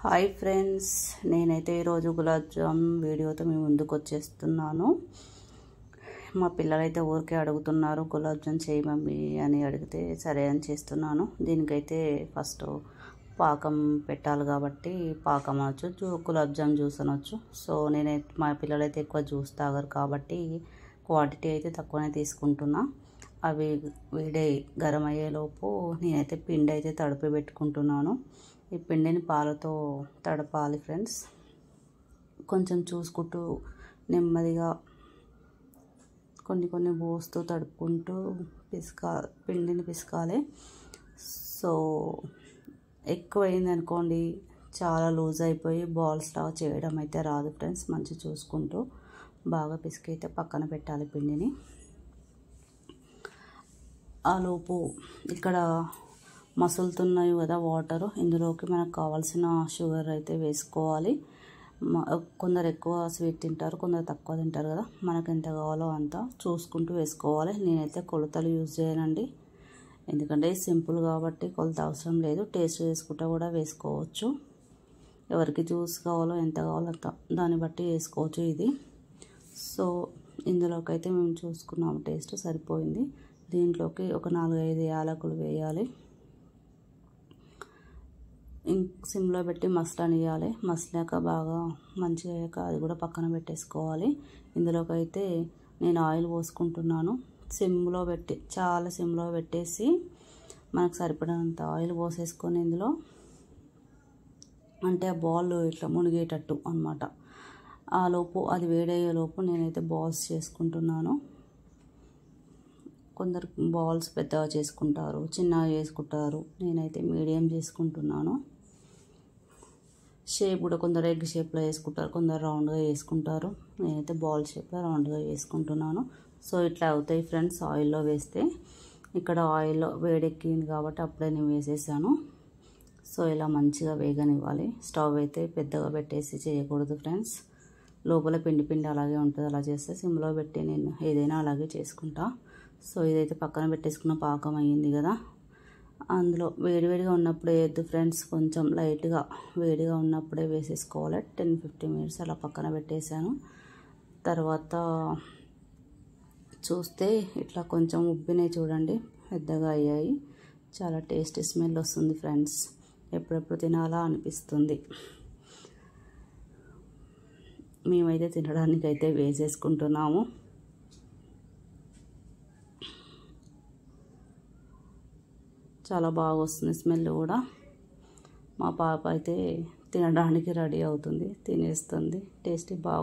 Hi friends, నేనైతే ఈరోజు గులాబ్ జామ్ వీడియోతో మీ ముందుకు వచ్చేస్తున్నాను. మా పిల్లలైతే ఊరికే అడుగుతున్నారు గులాబ్ జామ్ చేయి మమ్మీ అని అడిగితే సరే అని చేస్తున్నాను. దీనికైతే ఫస్ట్ పాకం పెట్టాలి కాబట్టి పాకం అనొచ్చు, గులాబ్ జామ్ జ్యూస్ అనొచ్చు. సో నేనైతే మా పిల్లలైతే ఎక్కువ జ్యూస్ తాగరు కాబట్టి క్వాంటిటీ అయితే తక్కువనే తీసుకుంటున్నా. అవి వేడే గరం అయ్యేలోపు నేనైతే పిండి అయితే తడిపి పెట్టుకుంటున్నాను. ఈ పిండిని పాలతో తడపాలి ఫ్రెండ్స్. కొంచెం చూసుకుంటూ నెమ్మదిగా కొన్ని పోస్తూ తడుపుకుంటూ పిండిని పిసకాలి. సో ఎక్కువైంది అనుకోండి చాలా లూజ్ అయిపోయి బాల్స్ లాగా చేయడం అయితే రాదు ఫ్రెండ్స్. మంచి చూసుకుంటూ బాగా పిసికైతే పక్కన పెట్టాలి పిండిని. ఆ లోపు ఇక్కడ మసులుతున్నాయి కదా వాటరు, ఇందులోకి మనకు కావాల్సిన షుగర్ అయితే వేసుకోవాలి. కొందరు ఎక్కువ స్వీట్ తింటారు, కొందరు తక్కువ తింటారు కదా. మనకు ఎంత కావాలో అంత చూసుకుంటూ వేసుకోవాలి. నేనైతే కొలతలు యూజ్ చేయనండి, ఎందుకంటే సింపుల్ కాబట్టి కొలత అవసరం లేదు. టేస్ట్ వేసుకుంటూ కూడా వేసుకోవచ్చు. ఎవరికి జ్యూస్ కావాలో ఎంత కావాలో అంత దాన్ని బట్టి వేసుకోవచ్చు ఇది. సో ఇందులోకి అయితే మేము చూసుకున్నాము, టేస్ట్ సరిపోయింది. దీంట్లోకి ఒక 4-5 యాలకులు వేయాలి. సిమ్లో పెట్టి మసలనియాలి. మసలాక బాగా మంచిగా అయ్యాక అది కూడా పక్కన పెట్టేసుకోవాలి. ఇందులోకి అయితే నేను ఆయిల్ పోసుకుంటున్నాను. సిమ్లో పెట్టి చాలా సిమ్లో పెట్టేసి మనకు సరిపడినంత ఆయిల్ పోసేసుకొని ఇందులో అంటే ఆ బాల్ ఇట్లా మునిగేటట్టు అన్నమాట. ఆ లోపు అది వేడయ్యేలోపు నేనైతే బాల్స్ చేసుకుంటున్నాను. కొందరు బాల్స్ పెద్దగా చేసుకుంటారు, చిన్నగా చేసుకుంటారు. నేనైతే మీడియం చేసుకుంటున్నాను. షేప్ కూడా కొందరు ఎగ్ షేప్లో వేసుకుంటారు, కొందరు రౌండ్గా వేసుకుంటారు. నేనైతే బాల్ షేప్లో రౌండ్గా వేసుకుంటున్నాను. సో ఇట్లా అవుతాయి ఫ్రెండ్స్ ఆయిల్లో వేస్తే. ఇక్కడ ఆయిల్లో వేడెక్కింది కాబట్టి అప్పుడే నేను వేసేసాను. సో ఇలా మంచిగా వేగనివ్వాలి. స్టవ్ అయితే పెద్దగా పెట్టేసి చేయకూడదు ఫ్రెండ్స్. లోపల పిండి అలాగే ఉంటుంది. అలా చేస్తే సిమ్లో పెట్టి నేను ఏదైనా అలాగే చేసుకుంటా. సో ఇదైతే పక్కన పెట్టేసుకున్న పాకం అయ్యింది కదా, అందులో వేడివేడిగా ఉన్నప్పుడే వేయద్దు ఫ్రెండ్స్, కొంచెం లైట్గా వేడిగా ఉన్నప్పుడే వేసేసుకోవాలి. 10-15 మినిట్స్ అలా పక్కన పెట్టేశాను. తర్వాత చూస్తే ఇట్లా కొంచెం ఉబ్బినాయి చూడండి, పెద్దగా అయ్యాయి. చాలా టేస్టీ స్మెల్ వస్తుంది ఫ్రెండ్స్. ఎప్పుడెప్పుడు తినాలా అనిపిస్తుంది. మేమైతే తినడానికి అయితే వేసేసుకుంటున్నాము. చాలా బాగా వస్తుంది స్మెల్ కూడా. మా పాప అయితే తినడానికి రెడీ అవుతుంది, తినేస్తుంది. టేస్టీ బాగా